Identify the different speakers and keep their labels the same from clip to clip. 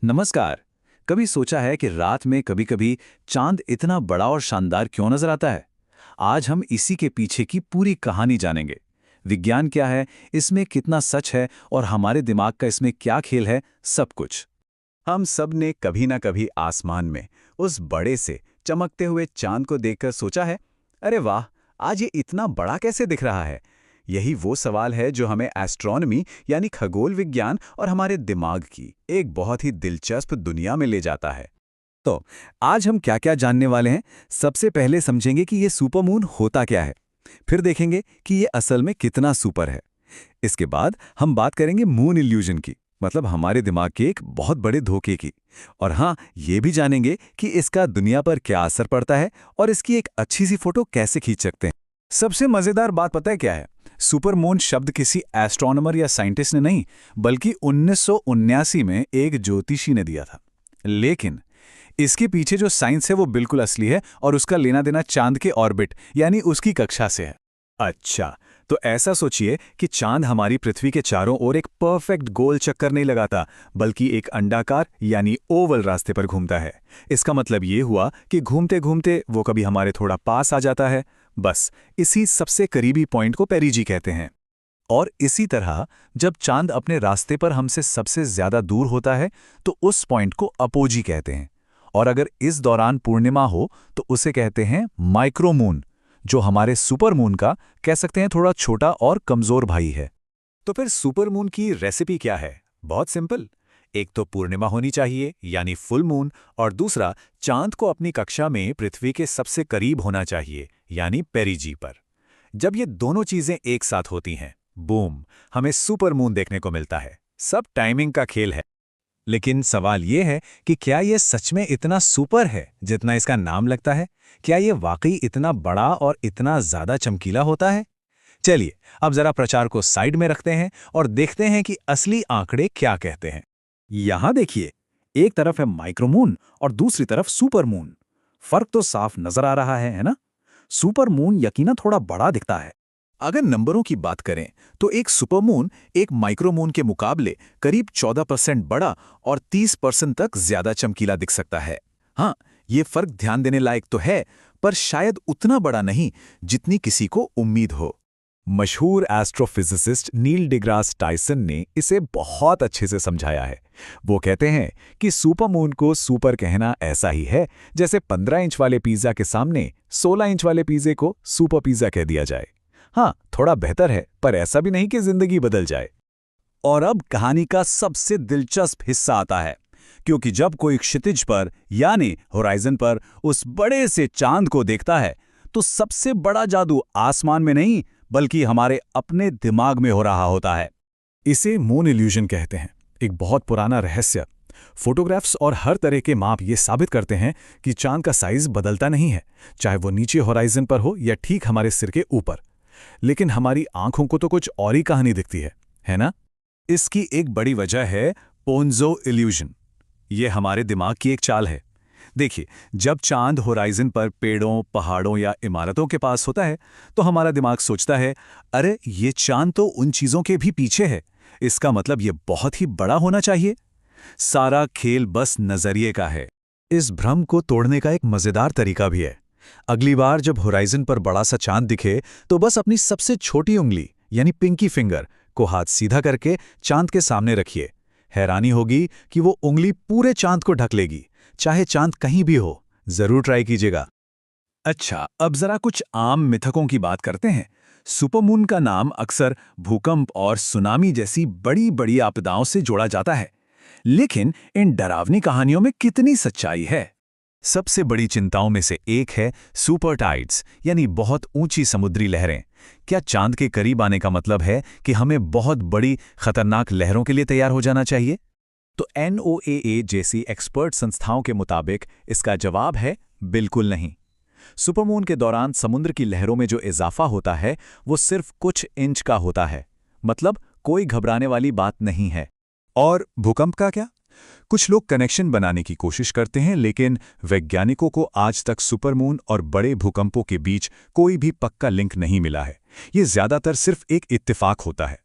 Speaker 1: नमस्कार। कभी सोचा है कि रात में कभी-कभी चांद इतना बड़ा और शानदार क्यों नजर आता है? आज हम इसी के पीछे की पूरी कहानी जानेंगे। विज्ञान क्या है, इसमें कितना सच है और हमारे दिमाग का इसमें क्या खेल है, सब कुछ।
Speaker 2: हम सब ने कभी ना कभी आसमान में उस बड़े से चमकते हुए चांद को देखकर सोचा है, अरे वाह, आज ये इतना बड़ा कैसे दिख रहा है। यही वो सवाल है जो हमें एस्ट्रोनॉमी यानी खगोल विज्ञान और हमारे दिमाग की एक बहुत ही दिलचस्प दुनिया में ले जाता है।
Speaker 1: तो आज हम क्या-क्या जानने वाले हैं? सबसे पहले समझेंगे कि ये सुपरमून होता क्या है। फिर देखेंगे कि ये असल में कितना सुपर है। इसके बाद हम बात करेंगे मून इल्यूजन की, मतलब हमारे दिमाग के एक बहुत बड़े धोखे की। और हाँ, ये भी जानेंगे कि इसका दुनिया पर क्या असर पड़ता है और इसकी एक अच्छी सी फोटो कैसे खींच सकते हैं। सबसे मजेदार बात पता है क्या है? सुपरमून शब्द किसी एस्ट्रोनॉमर या साइंटिस्ट ने नहीं, बल्कि 1979 में एक ज्योतिषी ने दिया था। लेकिन इसके पीछे जो साइंस है वो बिल्कुल असली है और उसका लेना देना चांद के ऑर्बिट यानी उसकी कक्षा से है।
Speaker 2: अच्छा, तो ऐसा सोचिए कि चांद हमारी पृथ्वी के चारों ओर एक परफेक्ट गोल चक्कर नहीं लगाता, बल्कि एक अंडाकार यानी ओवल रास्ते पर घूमता है। इसका मतलब ये हुआ कि घूमते घूमते वो कभी हमारे थोड़ा पास आ जाता है। बस इसी सबसे करीबी पॉइंट को पेरिजी कहते हैं।
Speaker 1: और इसी तरह जब चांद अपने रास्ते पर हमसे सबसे ज्यादा दूर होता है तो उस पॉइंट को अपोजी कहते हैं। और अगर इस दौरान पूर्णिमा हो तो उसे कहते हैं माइक्रोमून, जो हमारे सुपरमून का कह सकते हैं थोड़ा छोटा और कमजोर भाई है।
Speaker 2: तो फिर सुपरमून की रेसिपी क्या है? बहुत सिंपल। एक तो पूर्णिमा होनी चाहिए यानी फुल मून, और दूसरा चांद को अपनी कक्षा में पृथ्वी के सबसे करीब होना चाहिए यानी पेरिजी पर। जब ये दोनों चीजें एक साथ होती हैं, बूम, हमें सुपरमून देखने को मिलता है। सब टाइमिंग का खेल है।
Speaker 1: लेकिन सवाल ये है कि क्या ये सच में इतना सुपर है जितना इसका नाम लगता है? क्या ये वाकई इतना बड़ा और इतना ज्यादा चमकीला होता है? चलिए अब जरा प्रचार को साइड में रखते हैं और देखते हैं कि असली आंकड़े क्या कहते हैं। यहां देखिए, एक तरफ है माइक्रोमून और दूसरी तरफ सुपरमून। फर्क तो साफ नजर आ रहा है ना? सुपरमून यकीनन थोड़ा बड़ा दिखता है।
Speaker 2: अगर नंबरों की बात करें तो एक सुपरमून एक माइक्रोमून के मुकाबले करीब 14% बड़ा और 30% तक ज्यादा चमकीला दिख सकता है। हाँ, ये फर्क ध्यान देने लायक तो है, पर शायद उतना बड़ा नहीं जितनी किसी को उम्मीद हो।
Speaker 1: मशहूर एस्ट्रोफिजिसिस्ट नील डिग्रास टाइसन ने इसे बहुत अच्छे से समझाया है। वो कहते हैं कि सुपरमून को सुपर कहना ऐसा ही है जैसे 15 इंच वाले पिज्जा के सामने 16 इंच वाले पिज्जे को सुपर पिज्जा कह दिया जाए। हाँ, थोड़ा बेहतर है, पर ऐसा भी नहीं कि जिंदगी बदल जाए। और अब कहानी का सबसे दिलचस्प हिस्सा आता है, क्योंकि जब कोई क्षितिज पर यानी होराइजन पर उस बड़े से चांद को देखता है तो सबसे बड़ा जादू आसमान में नहीं बल्कि हमारे अपने दिमाग में हो रहा होता है। इसे मून इल्यूजन कहते हैं, एक बहुत पुराना रहस्य। फोटोग्राफ्स और हर तरह के माप ये साबित करते हैं कि चांद का साइज बदलता नहीं है, चाहे वो नीचे होराइजन पर हो या ठीक हमारे सिर के ऊपर। लेकिन हमारी आंखों को तो कुछ और ही कहानी दिखती है ना? इसकी एक बड़ी वजह है पोन्जो इल्यूजन। ये हमारे दिमाग की एक चाल है। देखिए, जब चांद होराइजन पर पेड़ों, पहाड़ों या इमारतों के पास होता है तो हमारा दिमाग सोचता है, अरे ये चांद तो उन चीजों के भी पीछे है, इसका मतलब ये बहुत ही बड़ा होना चाहिए। सारा खेल बस नजरिए का है। इस भ्रम को तोड़ने का एक मजेदार तरीका भी है। अगली बार जब होराइजन पर बड़ा सा चांद दिखे तो बस अपनी सबसे छोटी उंगली यानी पिंकी फिंगर को हाथ सीधा करके चांद के सामने रखिए। हैरानी होगी कि वो उंगली पूरे चांद को ढक लेगी, चाहे चांद कहीं भी हो। जरूर ट्राई कीजिएगा। अच्छा, अब जरा कुछ आम मिथकों की बात करते हैं। सुपरमून का नाम अक्सर भूकंप और सुनामी जैसी बड़ी बड़ी आपदाओं से जोड़ा जाता है, लेकिन इन डरावनी कहानियों में कितनी सच्चाई है? सबसे बड़ी चिंताओं में से एक है सुपर टाइड्स यानी बहुत ऊंची समुद्री लहरें। क्या चांद के करीब आने का मतलब है कि हमें बहुत बड़ी खतरनाक लहरों के लिए तैयार हो जाना चाहिए? तो NOAA जैसी एक्सपर्ट संस्थाओं के मुताबिक इसका जवाब है बिल्कुल नहीं। सुपरमून के दौरान समुद्र की लहरों में जो इजाफा होता है वो सिर्फ कुछ इंच का होता है, मतलब कोई घबराने वाली बात नहीं है। और भूकंप का क्या? कुछ लोग कनेक्शन बनाने की कोशिश करते हैं, लेकिन वैज्ञानिकों को आज तक सुपरमून और बड़े भूकंपों के बीच कोई भी पक्का लिंक नहीं मिला है। ये ज्यादातर सिर्फ एक इत्तेफाक होता है।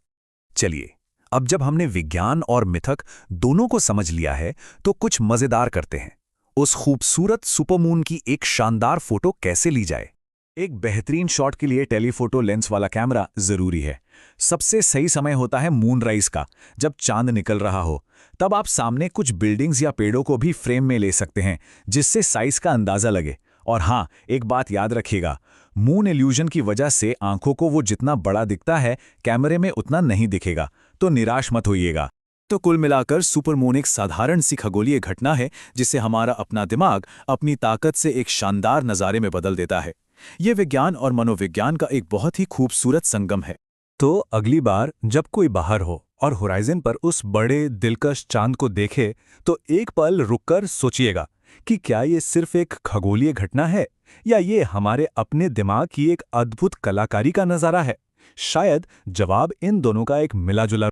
Speaker 1: चलिए
Speaker 2: अब जब हमने विज्ञान और मिथक दोनों को समझ लिया है तो कुछ मजेदार करते हैं। उस खूबसूरत सुपरमून की एक शानदार फोटो कैसे ली जाए?
Speaker 1: एक बेहतरीन शॉट के लिए टेलीफोटो लेंस वाला कैमरा जरूरी है। सबसे सही समय होता है मूनराइज का, जब चांद निकल रहा हो। तब आप सामने कुछ बिल्डिंग्स या पेड़ों को भी फ्रेम में ले सकते हैं, जिससे साइज का अंदाजा लगे। और हाँ, एक बात याद रखिएगा, मून इल्यूजन की वजह से आंखों को वो जितना बड़ा दिखता है, कैमरे में उतना नहीं दिखेगा, तो निराश मत होइएगा।
Speaker 2: तो कुल मिलाकर सुपरमून एक साधारण सी खगोलीय घटना है जिसे हमारा अपना दिमाग अपनी ताकत से एक शानदार नज़ारे में बदल देता है। ये विज्ञान और मनोविज्ञान का एक बहुत ही खूबसूरत संगम है।
Speaker 3: तो अगली बार जब कोई बाहर हो और होराइजन पर उस बड़े दिलकश चांद को देखे तो एक पल रुककर सोचिएगा कि क्या ये सिर्फ एक खगोलीय घटना है या ये हमारे अपने दिमाग की एक अद्भुत कलाकारी का नज़ारा है। शायद जवाब इन दोनों का एक मिला जुला